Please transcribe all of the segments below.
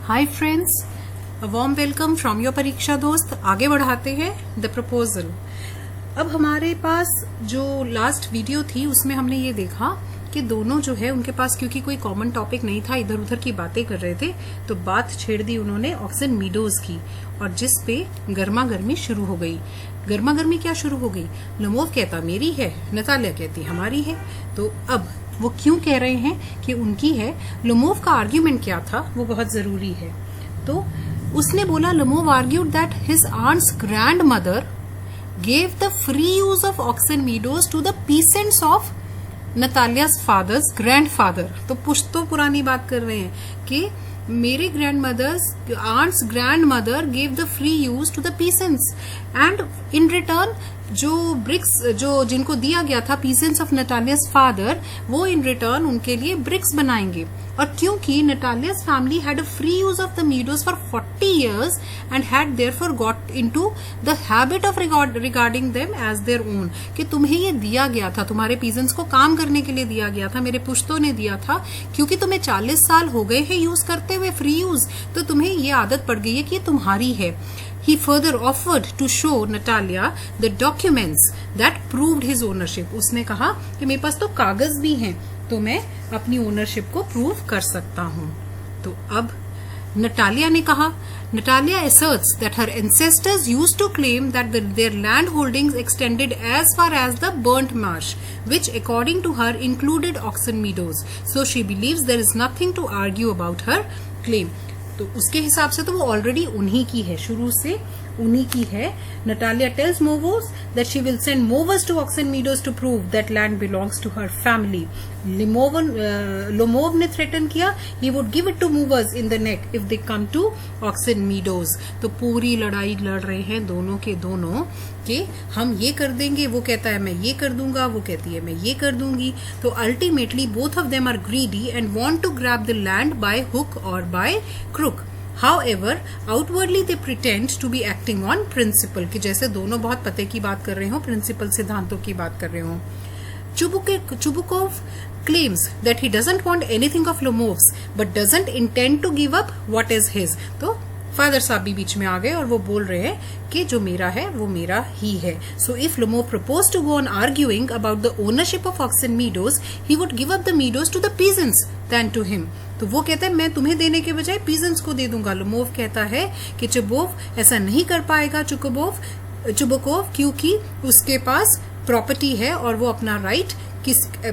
Hi friends, a warm welcome from your परीक्षा दोस्त। आगे बढ़ाते हैं द प्रपोजल। अब हमारे पास जो लास्ट वीडियो थी उसमें हमने ये देखा कि दोनों जो है उनके पास क्योंकि कोई कॉमन टॉपिक नहीं था, इधर उधर की बातें कर रहे थे, तो बात छेड़ दी उन्होंने ऑक्सन मीडोज की, और जिस पे गर्मा गर्मी शुरू हो गई। गर्मा गर्मी क्या शुरू हो गई? लमोव कहता मेरी है, नतालिया कहती हमारी है। तो अब वो क्यों कह रहे हैं कि उनकी है? लमोव का आर्ग्यूमेंट क्या था वो बहुत जरूरी है। तो उसने बोला, Lomov argued that his aunt's grand mother gave the free use of oxen meadows to the peasants of Natalia's father's grandfather। तो पुश्तो पुरानी बात कर रहे हैं कि मेरे grandmother's aunt's grandmother gave the free use to the peasants and in return जो BRICS जो जिनको दिया गया था peasants of Natalia's father, वो in return उनके लिए ब्रिक्स बनाएंगे। और क्योंकि Natalia's family had a free use of the meadows for 40 years and had therefore got into the habit of regarding them as their own, कि तुम्हें ये दिया गया था, तुम्हारे peasants को काम करने के लिए दिया गया था, मेरे पुश्तों ने दिया था, क्योंकि तुम्हें 40 साल हो गए हैं यूज करते हुए फ्री यूज, तो तुम्हें ये आदत पड़ गई है कि ये तुम्हारी है। He further offered to show Natalia the documents that proved his ownership। उसने कहा कि मेरे पास तो कागज भी हैं, तो मैं अपनी ओनरशिप को प्रूव कर सकता हूं। तो अब नटालिया ने कहा, Natalia asserts that her ancestors used to claim that their land holdings extended as far as the burnt marsh, which according to her included oxen meadows, so she believes there is nothing to argue about her claim। तो उसके हिसाब से तो वो already उन्हीं की है, शुरू से उन्हीं की है। Natalia tells Movos that she will send Movers to Oxen Meadows to prove that land belongs to her family। Lomov ने threaten किया he would give it to Movers in the neck if they come to Oxen Meadows। तो पूरी लड़ाई लड़ रहे हैं दोनों के दोनों कि हम ये कर देंगे, वो कहता है मैं ये कर दूंगा, वो कहती है मैं ये कर दूंगी। तो ultimately both of them are greedy and want to grab the land by hook और by crook. However, outwardly they pretend to be acting on principle, कि जैसे दोनों बहुत पते की बात कर रहे हो, प्रिंसिपल सिद्धांतों की बात कर रहे हो। Chubukov claims that he doesn't want anything of Lomov's, but doesn't intend to give up what is his। तो फादर साहब भी बीच में आ गए और वो बोल रहे हैं कि जो मेरा है वो मेरा ही है। So if Lomov proposed to go on arguing about the ownership of Oxen Meadows, he would give up the meadows to the peasants than to him। तो वो कहता है मैं तुम्हें देने के बजाय पीजेंट्स को दे दूंगा। लोमोव कहता है कि चुबोव ऐसा नहीं कर पाएगा, चुबकोव, क्योंकि उसके पास प्रॉपर्टी है और वो अपना राइट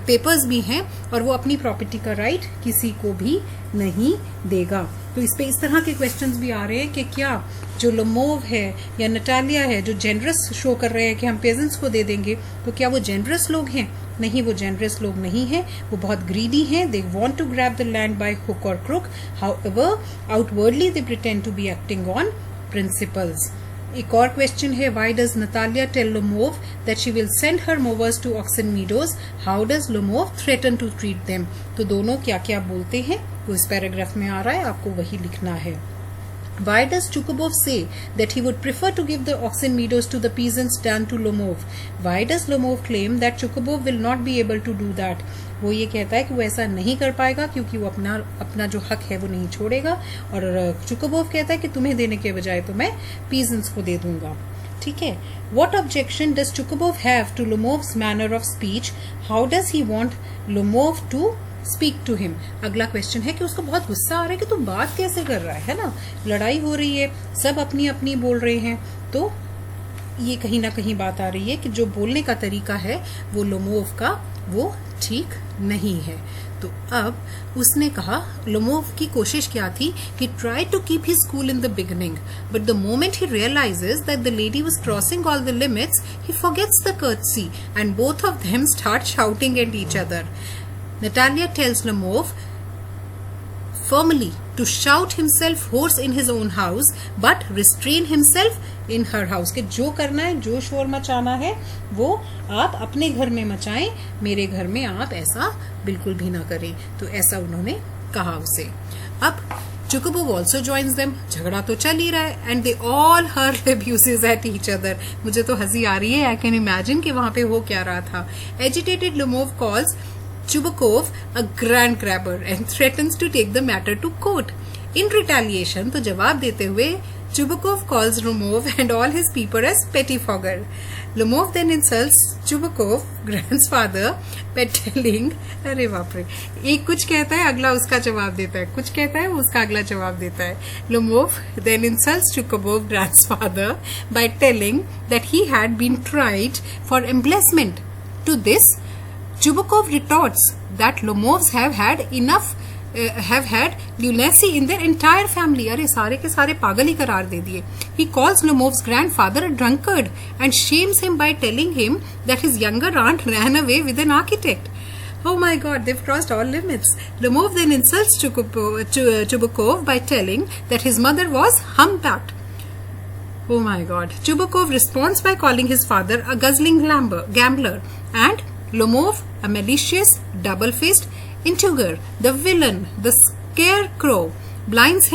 पेपर्स भी हैं और वो अपनी प्रॉपर्टी का राइट किसी को भी नहीं देगा। तो इस पे इस तरह के क्वेश्चंस भी आ रहे हैं कि क्या जो लोमोव है या नटालिया है जो जेनरस शो कर रहे हैं कि हम पेजेंट्स को दे देंगे, तो क्या वो जेनरस लोग हैं? नहीं, वो जेनरस लोग नहीं हैं, वो बहुत ग्रीडी हैं। They want to grab the land by hook और crook, however outwardly they pretend to be acting on principles. एक और क्वेश्चन है, why does Natalia tell Lomov that she will send her mowers to Oxen Meadows, how does Lomov threaten to treat them. तो दोनों क्या क्या बोलते हैं वो इस पैराग्राफ में आ रहा है, आपको वही लिखना है। Why does Chukubov say that he would prefer to give the oxen meadows to the peasants than to Lomov? Why does Lomov claim that Chukubov will not be able to do that? वो ये कहता है कि वो ऐसा नहीं कर पाएगा क्योंकि वो अपना जो हक है वो नहीं छोड़ेगा, और Chukubov कहता है कि तुम्हें देने के बजाय तो मैं peasants को दे दूंगा। ठीक है। What objection does Chukubov have to Lomov's manner of speech? How does he want Lomov to speak to him? अगला क्वेश्चन है कि उसको बहुत गुस्सा आ रहा है कि तू बात कैसे कर रहा है ना, लड़ाई हो रही है, सब अपनी अपनी बोल रहे हैं, तो ये कहीं ना कहीं बात आ रही है कि जो बोलने का तरीका है वो लोमोव का वो ठीक नहीं है। तो अब उसने कहा, लोमोव की कोशिश क्या थी कि try to keep his cool in the beginning, but the moment he realises that the lady was crossing all the limits, he forgets the courtesy and both of them start shouting at each other. Natalia tells Lomov firmly to shout himself hoarse in his own house but restrain himself in her house, कि जो करना है, जो शोर मचाना है वो आप अपने घर में मचाएं, मेरे घर में आप ऐसा बिल्कुल भी ना करें। तो ऐसा उन्होंने कहा उसे। अब Chukubov also joins them, झगड़ा तो चल ही रहा है, and they all hurl abuses at each other। मुझे तो हंसी आ रही है, I can imagine कि वहां पे हो क्या रहा था। Agitated Lomov calls Chubakov a grand grabber and threatens to take the matter to court। In retaliation, तो जवाब देते हुए, Chubukov calls Lomov and all his people as pettifogger. Lomov then insults Chubukov, grandfather, by telling, अरे बाप रे, एक कुछ कहता है अगला उसका जवाब देता है, कुछ कहता है वो उसका अगला जवाब देता है. Lomov then insults Chubukov, grandfather, by telling that he had been tried for embezzlement. To this, Chubukov retorts that Lomovs have had lunacy in their entire family. अरे सारे के सारे पागल ही करार दे दिए. He calls Lomov's grandfather a drunkard and shames him by telling him that his younger aunt ran away with an architect. Oh my God, they've crossed all limits. Lomov then insults Chubukov by telling that his mother was humpbacked. Oh my God. Chubukov responds by calling his father a guzzling gambler and Lomov a malicious, double-faced intriguer, the villain, the scarecrow, blind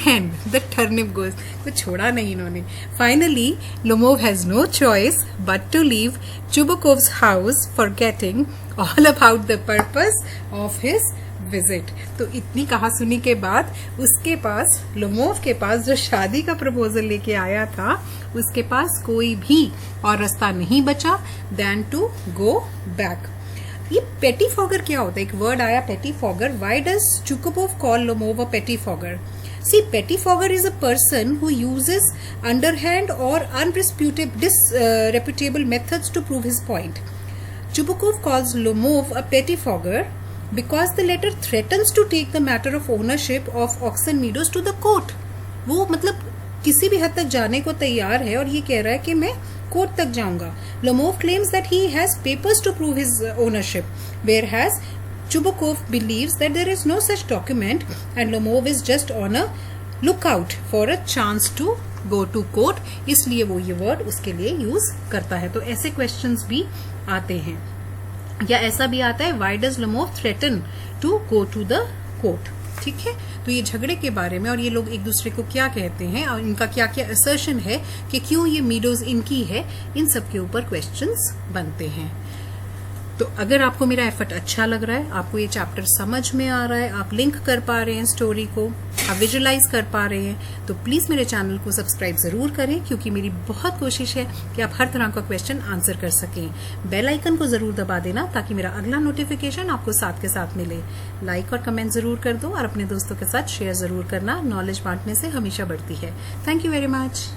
hand, the turnip goes. कुछ छोड़ा नहीं इन्होंने. Finally, Lomov has no choice but to leave Chubukov's house, forgetting all about the purpose of his visit. तो इतनी कहा सुनी के बाद उसके पास, लोमोव के पास, जो शादी का प्रपोजल लेके आया था, उसके पास कोई भी और रास्ता नहीं बचा देन टू गो बैक. ये पेटीफॉगर क्या होता है? एक वर्ड आया पेटीफॉगर. व्हाई डज चुकोपोव call Lomov a pettifogger? See, pettifogger is a person who uses underhand or disreputable methods to prove his point. Chubukov calls Lomov a pettifogger because the latter threatens to take the matter of ownership of Oxen Meadows to the court. वो मतलब किसी भी हद तक जाने को तैयार है और ये कह रहा है कि मैं कोर्ट तक जाऊंगा. Lomov claims that he has papers to prove his ownership, whereas Chubukov believes that there is no such document and Lomov is just on a lookout for a chance to go to court. इसलिए वो ये word उसके लिए use करता है. तो ऐसे questions भी आते हैं, या ऐसा भी आता है why does Lomov threaten to go to the court. ठीक है, तो ये झगड़े के बारे में और ये लोग एक दूसरे को क्या कहते हैं और इनका क्या क्या असर्शन है कि क्यों ये मीडोज इनकी है, इन सब के ऊपर क्वेश्चंस बनते हैं. तो अगर आपको मेरा एफर्ट अच्छा लग रहा है, आपको ये चैप्टर समझ में आ रहा है, आप लिंक कर पा रहे हैं स्टोरी को, आप विजुलाइज कर पा रहे हैं, तो प्लीज मेरे चैनल को सब्सक्राइब जरूर करें, क्योंकि मेरी बहुत कोशिश है कि आप हर तरह का क्वेश्चन आंसर कर सकें. बेल आइकन को जरूर दबा देना ताकि मेरा अगला नोटिफिकेशन आपको साथ के साथ मिले. लाइक और कमेंट जरूर कर दो और अपने दोस्तों के साथ शेयर जरूर करना. नॉलेज बांटने से हमेशा बढ़ती है. Thank you very much.